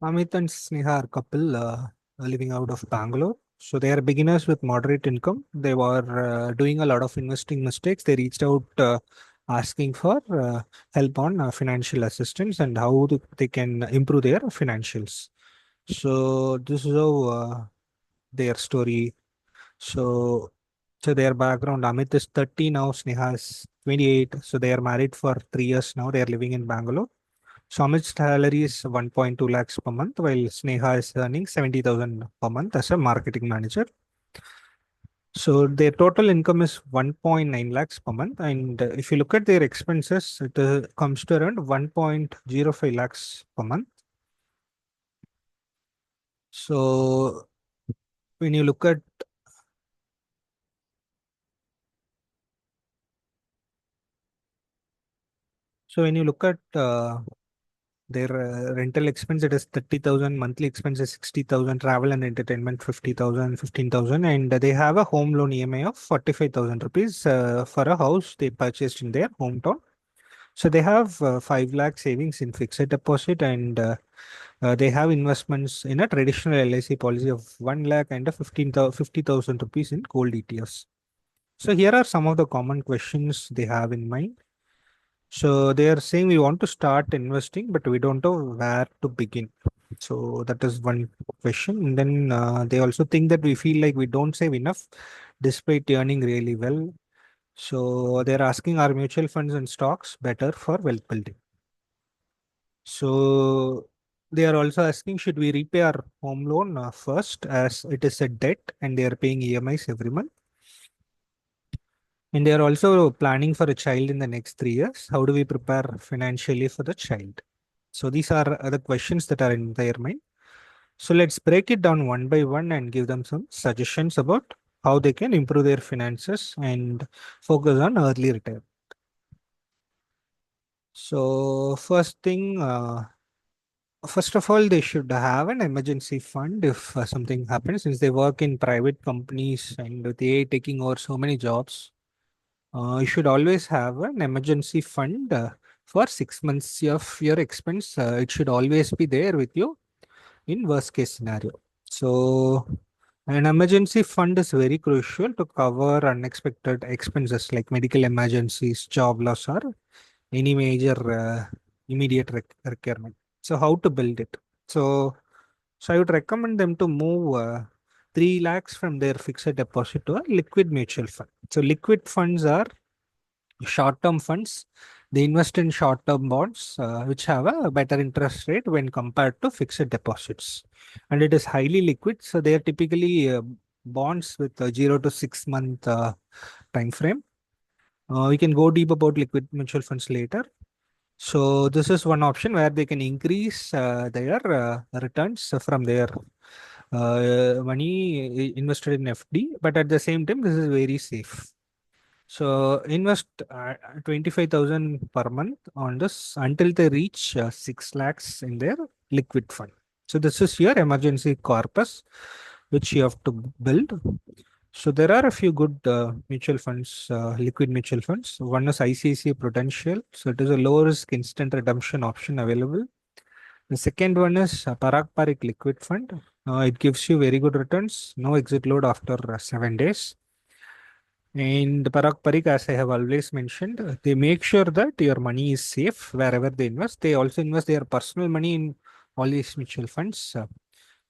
Amit and Sneha are a couple living out of Bangalore. So they are beginners with moderate income. They were doing a lot of investing mistakes. They reached out asking for help on financial assistance and how they can improve their financials. So this is how their story. So so their background: Amit is 30 now, Sneha is 28. So they are married for 3 years now. They are living in Bangalore. So Amit's salary is 1.2 lakhs per month, while Sneha is earning 70,000 per month as a marketing manager. So their total income is 1.9 lakhs per month. And if you look at their expenses, it comes to around 1.05 lakhs per month. So when you look at when you look at their rental expense, it is 30,000, monthly expense is 60,000, travel and entertainment 50,000, 15,000, and they have a home loan EMI of 45,000 rupees for a house they purchased in their hometown. So they have 5 lakh savings in fixed deposit, and they have investments in a traditional LIC policy of 1 lakh and a 50,000 rupees in gold ETFs. So here are some of the common questions they have in mind. So they are saying we want to start investing, but we don't know where to begin. So that is one question. And then they also think that we feel like we don't save enough despite earning really well. So they're asking, are mutual funds and stocks better for wealth building? So they are also asking, should we repay our home loan first, as it is a debt and they are paying EMIs every month? And they are also planning for a child in the next 3 years. How do we prepare financially for the child? So these are the questions that are in their mind. So let's break it down one by one and give them some suggestions about how they can improve their finances and focus on early retirement. So first of all, they should have an emergency fund if something happens. Since they work in private companies and with AI taking over so many jobs, you should always have an emergency fund for 6 months of your expense. It should always be there with you in worst case scenario. So an emergency fund is very crucial to cover unexpected expenses like medical emergencies, job loss, or any major immediate requirement. So how to build it? So so I would recommend them to move 3 lakhs from their fixed deposit to a liquid mutual fund. So liquid funds are short-term funds. They invest in short-term bonds, which have a better interest rate when compared to fixed deposits, and it is highly liquid. So they are typically bonds with a 0 to 6 month time frame. We can go deep about liquid mutual funds later. So this is one option where they can increase their returns from their money invested in FD, but at the same time, this is very safe. So invest 25,000 per month on this until they reach 6 lakhs in their liquid fund. So this is your emergency corpus, which you have to build. So there are a few good mutual funds, liquid mutual funds. One is ICICI Prudential. So it is a low risk instant redemption option available. The second one is Parak Parik Liquid Fund. It gives you very good returns, no exit load after 7 days. And Parak Parik, as I have always mentioned, they make sure that your money is safe wherever they invest. They also invest their personal money in all these mutual funds.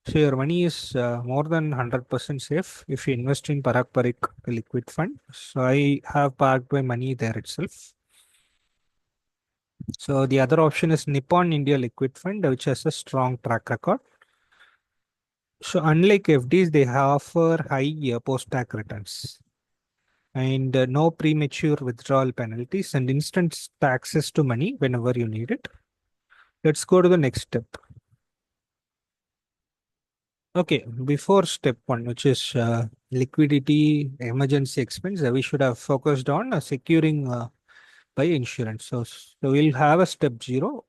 So your money is more than 100% safe if you invest in Parak Parik liquid fund. So I have parked my money there itself. So the other option is Nippon India Liquid Fund, which has a strong track record. So unlike FDs, they offer high post-tax returns and no premature withdrawal penalties and instant access to money whenever you need it. Let's go to the next step. Okay, before step one, which is liquidity emergency expense, we should have focused on securing by insurance. So we'll have a step zero.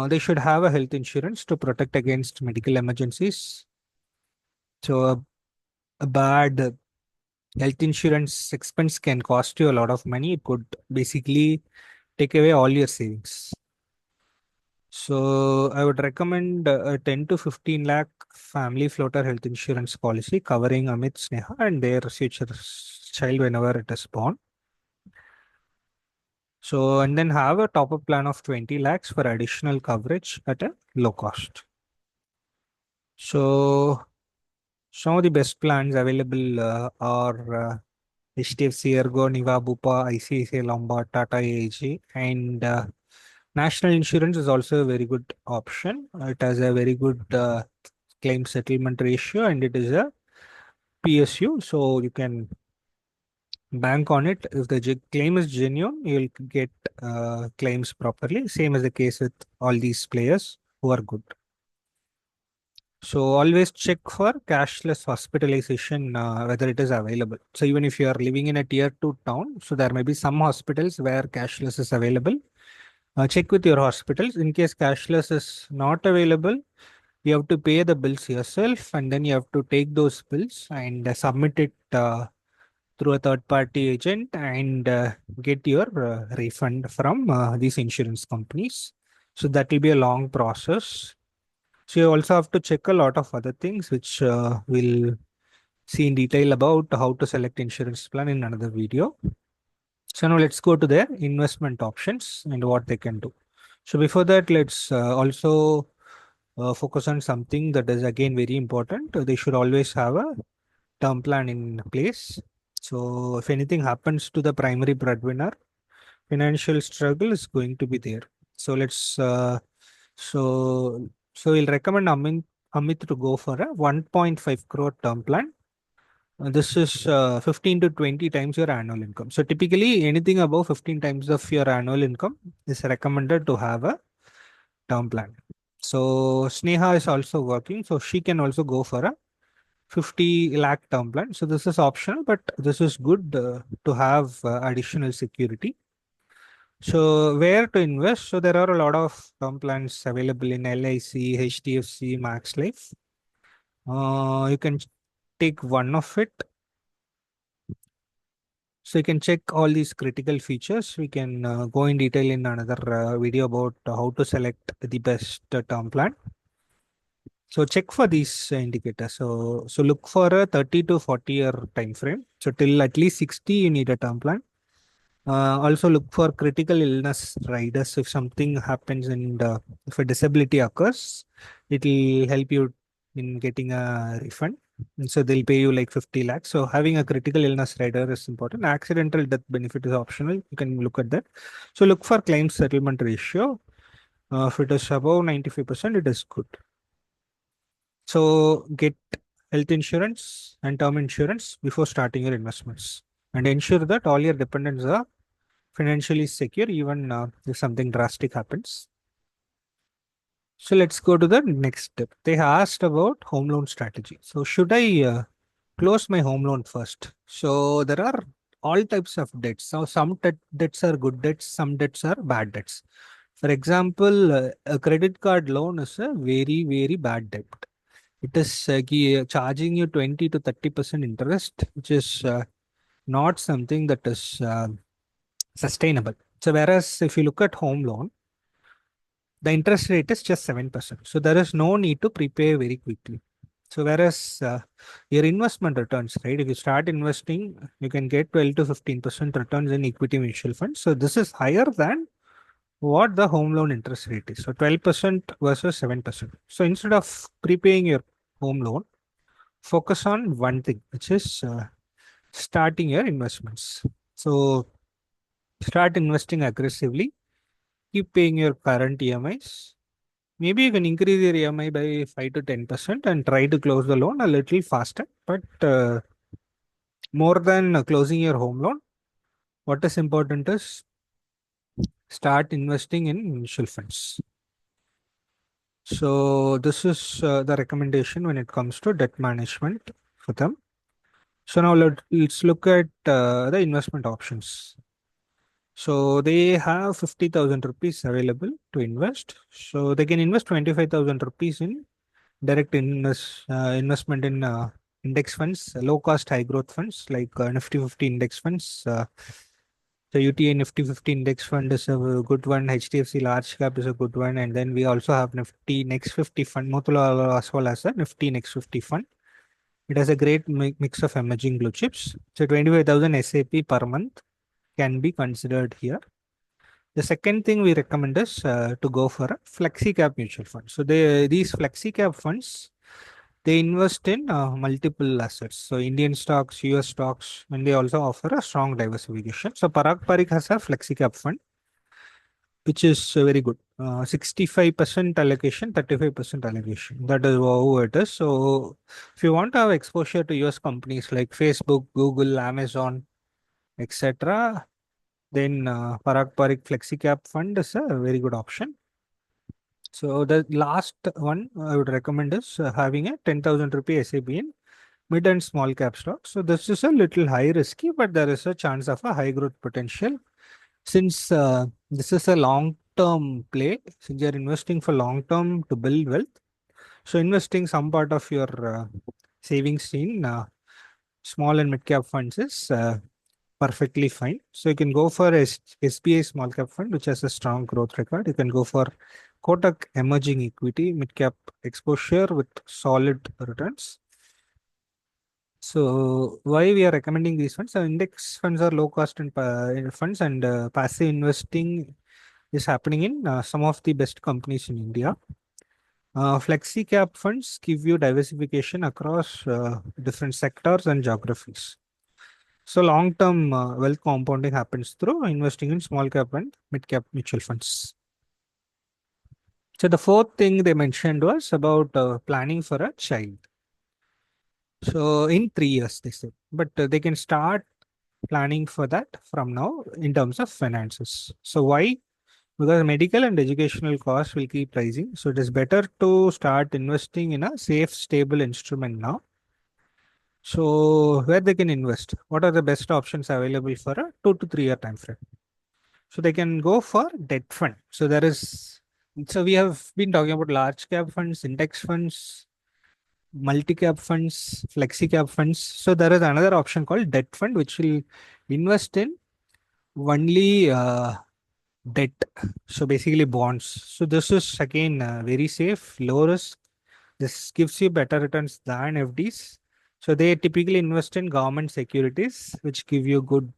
They should have a health insurance to protect against medical emergencies. So a bad health insurance expense can cost you a lot of money. It could basically take away all your savings. So I would recommend a 10 to 15 lakh family floater health insurance policy covering Amit Sneha and their future child whenever it is born. So, and then have a top up plan of 20 lakhs for additional coverage at a low cost. So, some of the best plans available are HDFC Ergo, Niva Bupa, ICICI Lombard, Tata AIG, and National Insurance is also a very good option. It has a very good claim settlement ratio and it is a PSU, so you can bank on it. If the claim is genuine, you'll get claims properly. Same as the case with all these players who are good. So always check for cashless hospitalization, whether it is available. So even if you are living in a tier 2 town, so there may be some hospitals where cashless is available. Check with your hospitals. In case cashless is not available, you have to pay the bills yourself and then you have to take those bills and submit it through a third party agent and get your refund from these insurance companies. So that will be a long process. So you also have to check a lot of other things, which we'll see in detail about how to select insurance plan in another video. So now let's go to their investment options and what they can do. So before that, let's also focus on something that is again very important. They should always have a term plan in place. So if anything happens to the primary breadwinner, financial struggle is going to be there. So let's so so we'll recommend Amit to go for a 1.5 crore term plan. This is 15 to 20 times your annual income. So typically anything above 15 times of your annual income is recommended to have a term plan. So Sneha is also working, so she can also go for a 50 lakh term plan. So this is optional, but this is good to have additional security. So where to invest? So there are a lot of term plans available in LIC, HDFC, Max Life. You can take one of it. So you can check all these critical features. We can go in detail in another video about how to select the best term plan. So check for these indicators. So look for a 30 to 40 year time frame. So till at least 60, you need a term plan. Also look for critical illness riders. If something happens and if a disability occurs, it will help you in getting a refund. And so they'll pay you like 50 lakhs. So having a critical illness rider is important. Accidental death benefit is optional. You can look at that. So look for claim settlement ratio. If it is above 95%, it is good. So get health insurance and term insurance before starting your investments and ensure that all your dependents are financially secure even if something drastic happens. So let's go to the next step. They asked about home loan strategy. So should I close my home loan first? So there are all types of debts. So some debts are good debts, some debts are bad debts. For example, a credit card loan is a very, very bad debt. It is charging you 20 to 30% interest, which is not something that is sustainable. So whereas if you look at home loan, the interest rate is just 7%. So there is no need to prepay very quickly. So whereas your investment returns, right? If you start investing, you can get 12 to 15% returns in equity mutual funds. So this is higher than what the home loan interest rate is. So 12% versus 7%. So instead of prepaying your home loan, focus on one thing, which is starting your investments. So start investing aggressively, keep paying your current EMIs. Maybe you can increase your EMI by 5 to 10% and try to close the loan a little faster. But more than closing your home loan, what is important is start investing in mutual funds. So this is the recommendation when it comes to debt management for them. So now let's look at the investment options. So they have 50,000 rupees available to invest. So they can invest 25,000 rupees in direct investment in index funds, low cost, high growth funds like Nifty 50 index funds. So UTA Nifty 50 index fund is a good one. HDFC large cap is a good one. And then we also have Nifty Next 50 fund, Motilal as well as a Nifty Next 50 fund. It has a great mix of emerging blue chips. So 25,000 SAP per month can be considered here. The second thing we recommend is to go for a flexi cap mutual fund. So these flexi cap funds, they invest in multiple assets. So Indian stocks, US stocks, and they also offer a strong diversification. So Parag Parikh has a flexi cap fund, which is very good. 65% allocation, 35% allocation. That is how it is. So if you want to have exposure to US companies like Facebook, Google, Amazon, etc., then Parag Parikh Flexi Cap Fund is a very good option. So the last one I would recommend is having a 10,000 rupee SAB in mid and small cap stocks. So this is a little high risky, but there is a chance of a high growth potential. Since this is a long term play, since you're investing for long term to build wealth, so investing some part of your savings in small and mid cap funds is perfectly fine. So you can go for SBI small cap fund, which has a strong growth record. You can go for Kotak emerging equity mid cap exposure with solid returns. So why we are recommending these funds? So index funds are low cost and funds, and passive investing is happening in some of the best companies in India. Flexi cap funds give you diversification across different sectors and geographies. So long-term wealth compounding happens through investing in small cap and mid cap mutual funds. So the fourth thing they mentioned was about planning for a child. So in 3 years, they said, but they can start planning for that from now in terms of finances. So why? Because medical and educational costs will keep rising. So it is better to start investing in a safe, stable instrument now. So where they can invest? What are the best options available for a 2 to 3 year time frame? So they can go for debt fund. So we have been talking about large cap funds, index funds, multi cap funds, flexi cap funds. So there is another option called debt fund, which will invest in only debt. So basically bonds. So this is again very safe, low risk. This gives you better returns than FDs. So they typically invest in government securities, which give you good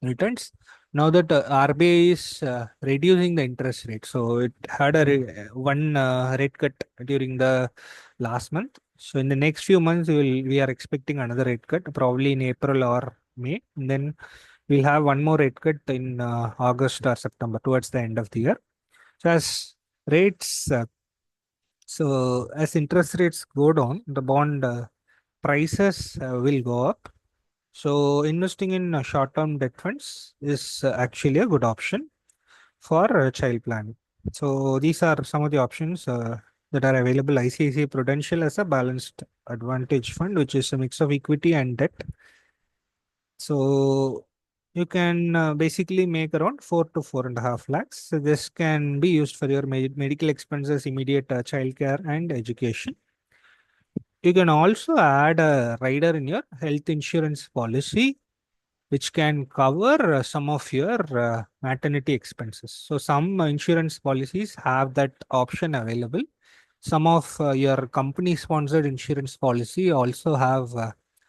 returns. Now that RBI is reducing the interest rate, so it had a one rate cut during the last month. So in the next few months, we are expecting another rate cut, probably in April or May. And then we'll have one more rate cut in August or September towards the end of the year. So as rates as interest rates go down, the bond prices will go up. So investing in short-term debt funds is actually a good option for child planning. So these are some of the options that are available. ICICI Prudential as a balanced advantage fund, which is a mix of equity and debt. So you can basically make around 4 to 4.5 lakhs. So this can be used for your medical expenses, immediate childcare, and education. You can also add a rider in your health insurance policy, which can cover some of your maternity expenses. So some insurance policies have that option available. Some of your company sponsored insurance policy also have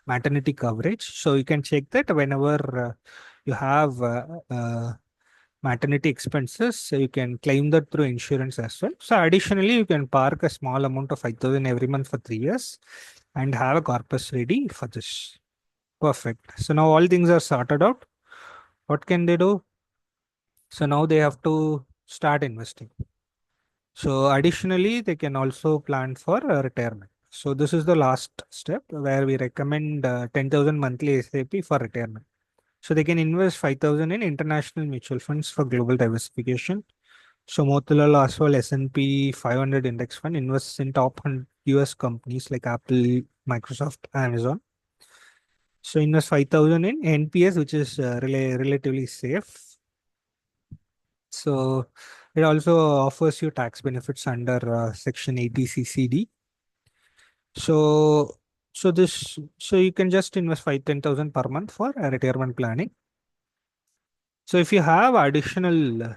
maternity coverage. So you can check that whenever you have maternity expenses, so you can claim that through insurance as well. So additionally, you can park a small amount of 5,000 every month for 3 years and have a corpus ready for this. Perfect. So now all things are sorted out. What can they do? So now they have to start investing. So additionally, they can also plan for retirement. So this is the last step where we recommend 10,000 monthly SIP for retirement. So they can invest 5,000 in international mutual funds for global diversification. So Motilal as well S&P 500 index fund invests in top 100 US companies like Apple, Microsoft, Amazon. So invest 5,000 in NPS, which is relatively safe. So it also offers you tax benefits under Section 80 CCD. So so you can just invest 5 10,000 per month for retirement planning. So if you have additional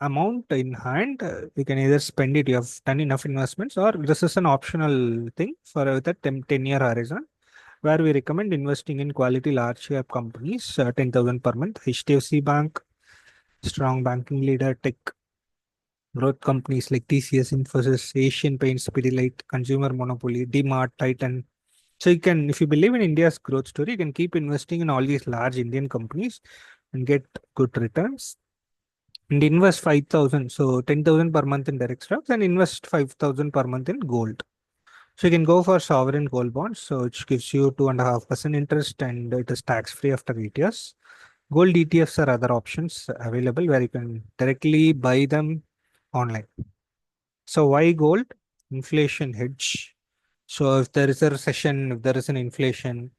amount in hand, you can either spend it. You have done enough investments, or this is an optional thing for with a 10-year horizon, where we recommend investing in quality large cap companies, 10,000 per month. HDFC Bank, strong banking leader, tech growth companies like TCS, Infosys, Asian Paints, Pidilite, Consumer Monopoly, DMart, Titan. So you can, if you believe in India's growth story, you can keep investing in all these large Indian companies and get good returns. And invest 5,000, so 10,000 per month in direct stocks, and invest 5,000 per month in gold. So you can go for sovereign gold bonds, so which gives you 2.5% interest and it is tax free after 8 years. Gold ETFs are other options available where you can directly buy them online. So why gold? Inflation hedge. So if there is a recession, if there is an inflation,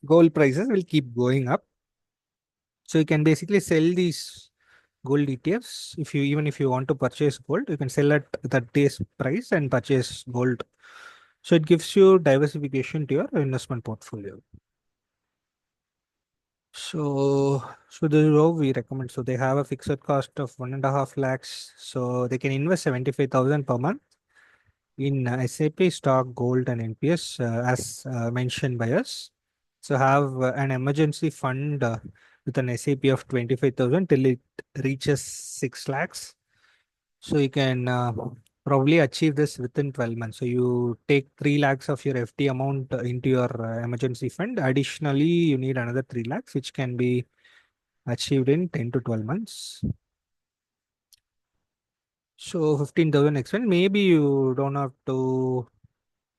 gold prices will keep going up. So you can basically sell these gold ETFs. If you, even if you want to purchase gold, you can sell at that day's price and purchase gold. So it gives you diversification to your investment portfolio. So this is how we recommend. So they have a fixed cost of 1.5 lakhs. So they can invest 75,000 per month in SAP, stock, gold, and NPS, as mentioned by us. So have an emergency fund with an SAP of 25,000 till it reaches 6 lakhs. So you can probably achieve this within 12 months. So you take 3 lakhs of your FD amount into your emergency fund. Additionally, you need another 3 lakhs, which can be achieved in 10 to 12 months. So 15,000 expense, maybe you don't have to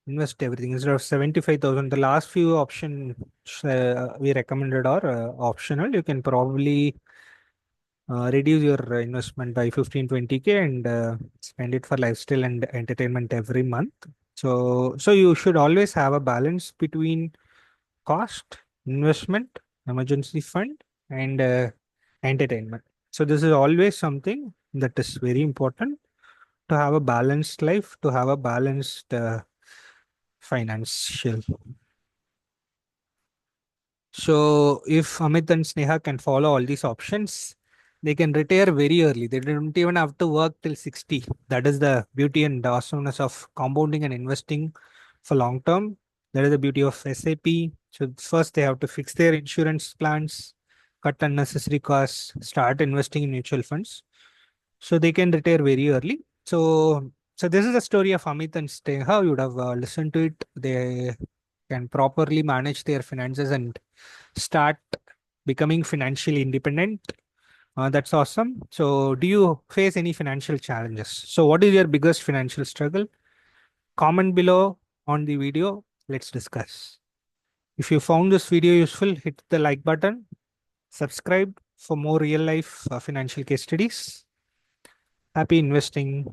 invest everything. Instead of 75,000, the last few options we recommended are optional. You can probably reduce your investment by 15-20K and spend it for lifestyle and entertainment every month. So you should always have a balance between cost, investment, emergency fund, and entertainment. So this is always something that is very important to have a balanced life, to have a balanced financial. So if Amit and Sneha can follow all these options, they can retire very early. They don't even have to work till 60. That is the beauty and awesomeness of compounding and investing for long term. That is the beauty of SAP. So first they have to fix their insurance plans, cut unnecessary costs, start investing in mutual funds. So they can retire very early. So this is the story of Amit and Sneha. You would have listened to it. They can properly manage their finances and start becoming financially independent. That's awesome. So, do you face any financial challenges? So, what is your biggest financial struggle? Comment below on the video. Let's discuss. If you found this video useful, hit the like button, subscribe for more real life financial case studies. Happy investing.